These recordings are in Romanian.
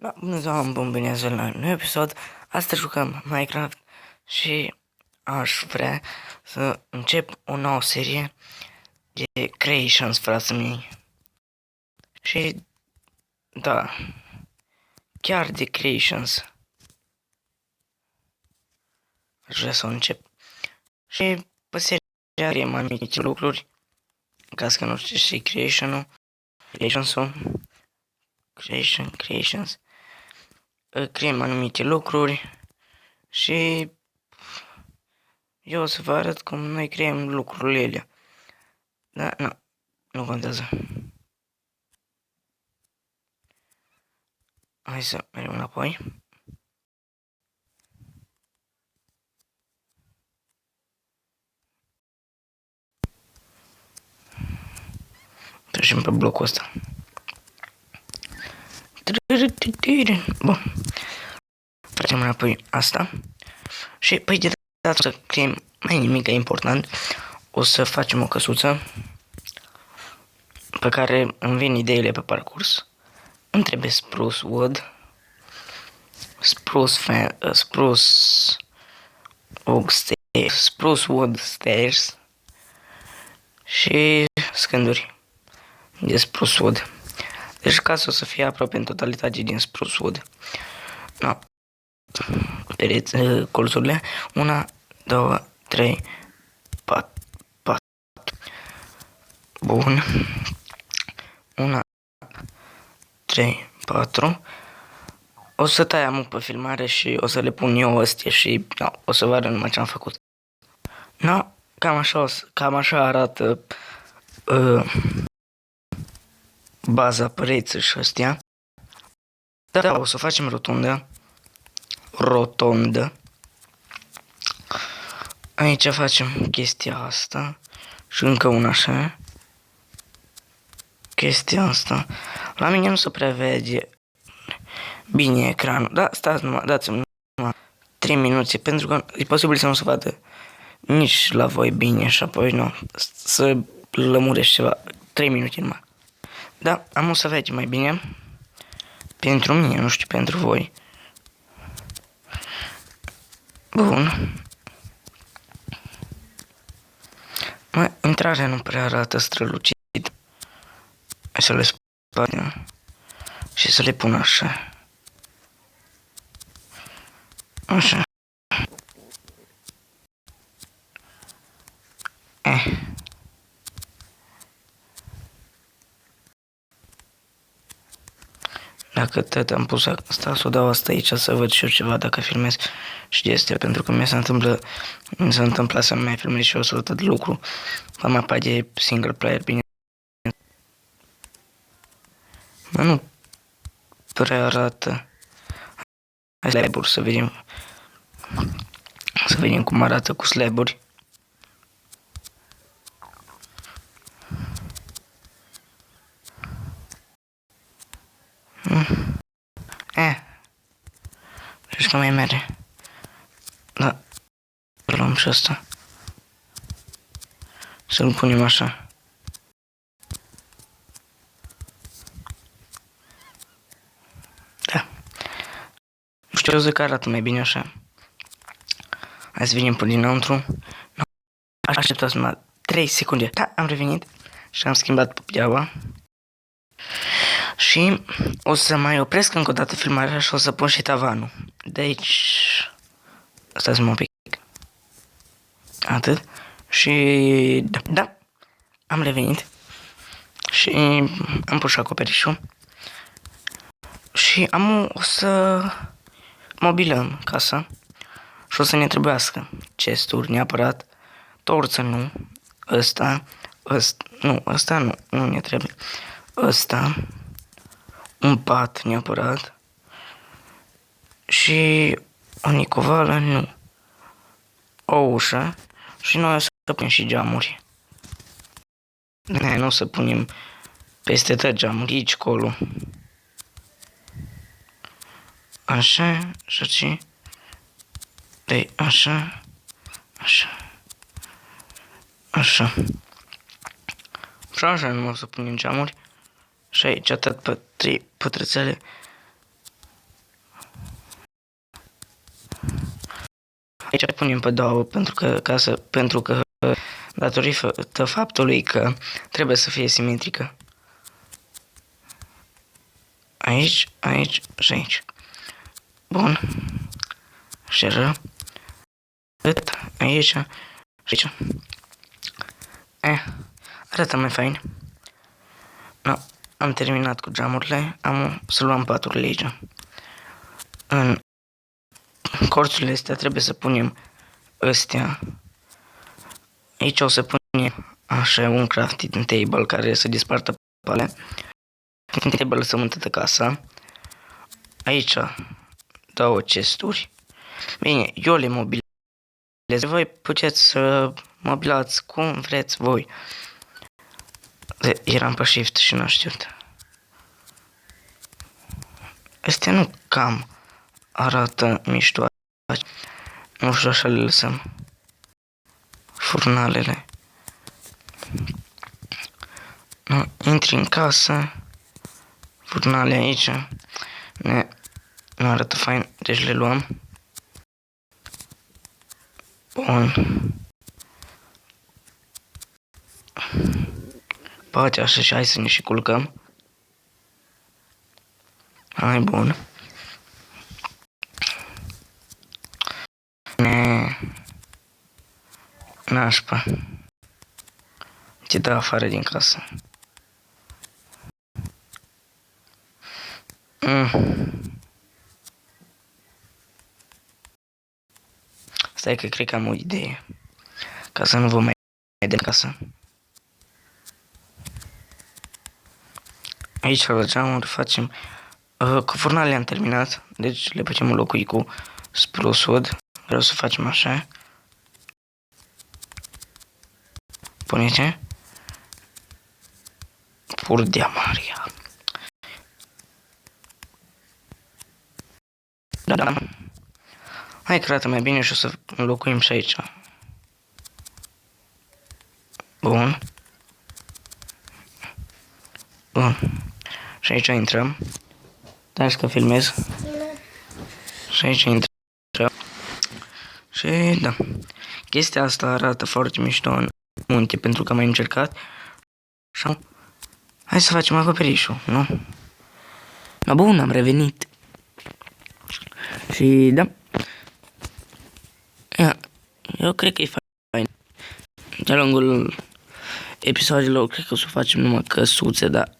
Da, bună ziua, bun bine ați venit la un nou episod. Astăzi jucăm Minecraft și aș vrea să încep o nouă serie de Creations, frații mei. Și, da, chiar de Creations. Aș vrea să o încep. Și pe seria creăm anumite lucruri, ca să nu știu și Creation-ul. Creations. Creăm anumite lucruri și eu o să vă arăt cum noi creăm lucrurile alea. Da, nu contează. Hai să mergem înapoi. Trecem pe blocul ăsta. Bun. Facem înapoi asta. Și păi de data să creăm mai nimic important. O să facem o căsuță pe care îmi vin ideile pe parcurs. Îmi trebuie spruce wood, spruce wood stairs și scânduri de spruce wood. Deci casa o să fie aproape în totalitate din spruce wood. No. Vedeți colțurile? 1, 2, 3, 4. Bun. 1, 3, 4. O să tăiam pe filmare și o să le pun eu astea și o să vă arăt numai ce am făcut. No, cam așa arată baza pereții și astea. Da, o să facem rotondă. Aici facem chestia asta și încă una așa. Chestia asta. La mine nu se prevede bine ecranul. Da, stați numai, dați-mi numai 3 minute, pentru că e posibil să nu se vadă nici la voi bine și apoi nu, să lămurești ceva. 3 minute numai. Da, am o să vede mai bine. Pentru mine, nu știu pentru voi. Bun. Intrarea nu prea arată strălucit. Hai să le spun și să le pun așa. Așa. Dacă tot am pus asta, să o dau asta aici să văd și eu ceva dacă filmez și de astea, pentru că mi se întâmplă să nu mai filmez și eu să tot lucru pe mapa de single player, bine. Mă, nu prea arată. Hai slab-uri să vedem. Să vedem cum arată cu slab-uri. Deci nu mai merge. Da. Luăm și asta. Să-l punem așa. Da. Nu știu, eu zic că arată mai bine așa. Hai să venim pe dinăuntru. No. Așteptați numai 3 secunde. Da, am revenit și am schimbat popiaua. Și o să mai opresc încă o dată filmarea și o să pun și tavanul. De aici... Stați-mă un pic. Atât. Și... Da. Am revenit. Și am pus și acoperișul. Și o să mobilăm casa. Și o să ne trebuiască chesturi neapărat. Torță nu. Ăsta nu ne trebuie. Ăsta. Un pat neapărat. Și o nicovală nu. O ușă. Și noi o să punem și geamuri. Nu o să punem peste tot geamuri, aici, colo. Așa, și aici. Deci, așa. Și așa nu o să punem geamuri. Și aici atât pe 3 pătrățele. Aici punem pe două pentru că datorită faptului că trebuie să fie simetrică. Aici, aici și aici. Bun. Și aici și aici. Arată mai fain. No, am terminat cu geamurile. Am să luăm paturile aici. În corțurile astea trebuie să punem astea. Aici o să punem așa un crafting table care să dispartă pale. Crafting table să mântătă casa. Aici două chesturi. Bine, eu le mobilez. Voi puteți să mobilați cum vreți voi. Eram pe shift și n-am știut. Astea nu cam arată mișto. Nu știu, așa le lăsăm. Furnalele. Nu, intri în casă. Furnale aici. Nu arată fain, deci le luăm. Bun. Poate așa și hai să ne și culcăm. Hai, bun. Nașpa. Te dă afară din casă. Stai că cred că am o idee. Ca să nu vă mai de casă. Aici la geamuri facem. Cu furnalele am terminat. Deci le putem înlocui cu spruce wood. Vreau să facem așa. Puneți. Purdea Maria. Da. Hai că arată mai bine și o să înlocuim și aici. Bun. Bun. Și aici intrăm. Dar că filmez. Și aici intrăm. Și da. Chestia asta arată foarte mișto în munte pentru că am mai încercat. Și hai să facem acoperișul, nu? Da, bun, am revenit. Și da. Eu cred că e fain. De-a lungul episoadelor cred că o să facem numai căsuțe, dar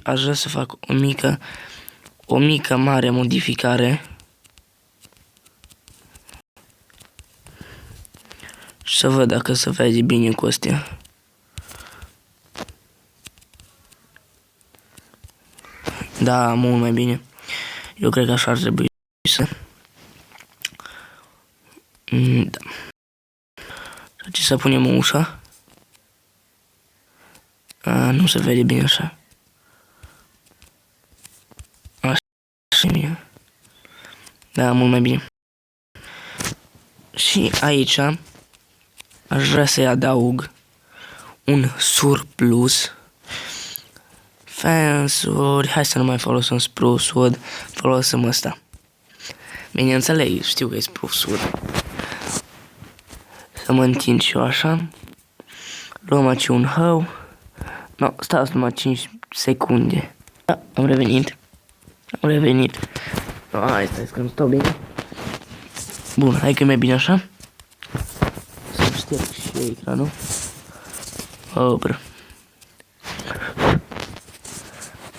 aș vrea să fac o mică mare modificare. Și să văd dacă se vede bine cu astea. Da, mult mai bine. Eu cred că așa ar trebui să... Da. Ce să punem o ușă? Nu se vede bine așa. Așa e bine. Da, mult mai bine. Și aici aș vrea să-i adaug un surplus. Fence-uri. Hai să nu mai folosim spruce wood. Folosim ăsta. Bine, înțeleg, știu că e spruce wood. Să mă întind și eu așa. Luăm aici un hău. No, stați numai 5 secunde. Da, am revenit. Hai, stai că nu stau bine. Bun, hai că e mai bine așa. Să șterg și ecranul. Opră.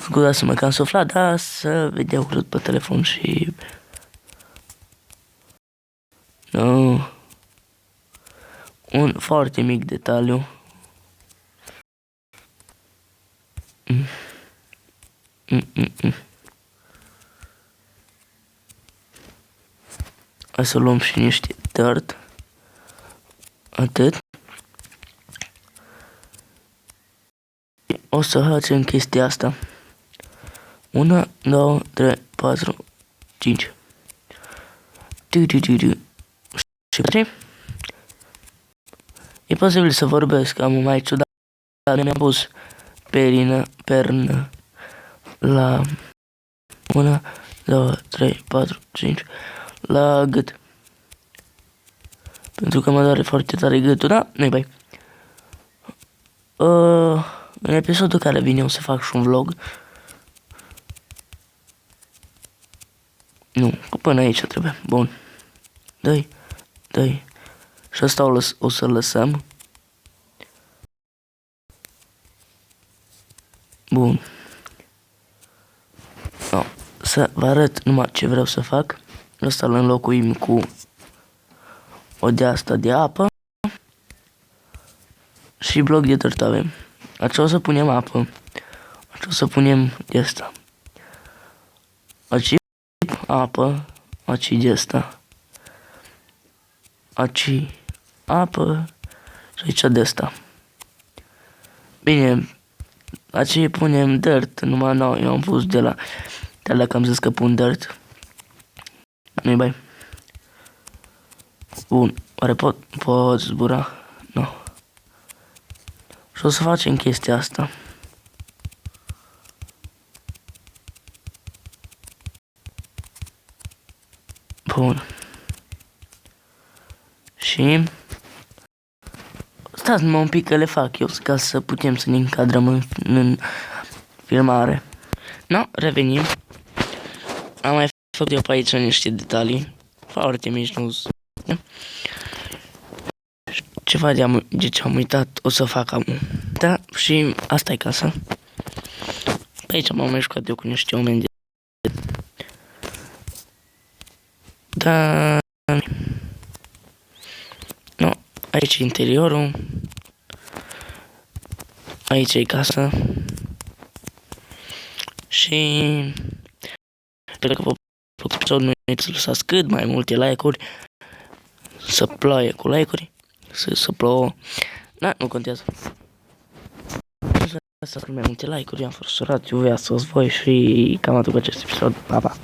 Scuzați-mă că am suflat, dar să vedeau crud pe telefon și... No. Un foarte mic detaliu. Hai să luăm și niște dirt. Atât. O să facem chestia asta. 1, 2, 3, 4, 5. Și 3. E posibil să vorbesc, am mai ciudat, dar mi-am pus pernă la 1, 2, 3, 4, 5 la gât. Pentru că mă doare foarte tare gâtul, da? Nu-i bai. În episodul care vine o să fac și un vlog. Nu, până aici trebuie. Bun. Dă-i. Și asta o să lăsăm. Bun. No. Să vă arăt numai ce vreau să fac. Ăsta îl înlocuim cu o de-asta de apă. Și bloc de dirt avem. Aici o să punem apă. Aici o să punem de asta. Aici apă. Aici de asta. Aici apă. Și aici de asta. Bine. Aici punem dirt. Numai nou, eu am pus de la... Dar dacă am zis că pun dirt. Nu-i bai. Bun. Oare pot zbura? Nu. Și o să facem chestia asta. Bun. Și... Stați numai un pic că le fac eu, ca să putem să ne încadrăm în filmare. No, revenim. Am mai făcut eu pe aici niște detalii. Foarte mici, nu ceva de ce am uitat o să fac acum. Da, și asta e casa. Pe aici m-am mai jucat eu cu niște oameni de... Da... No, aici e interiorul. Aici e casa. Și... Cred că vă plac episodul, nu uitați să lăsați cât mai multe like-uri. Să ploaie cu like-uri. Să plouă. Da, nu contează. Să lăsați mai multe like-uri. Am fost surat, eu vreau să-ți voi și cam atât cu acest episod. Pa, pa!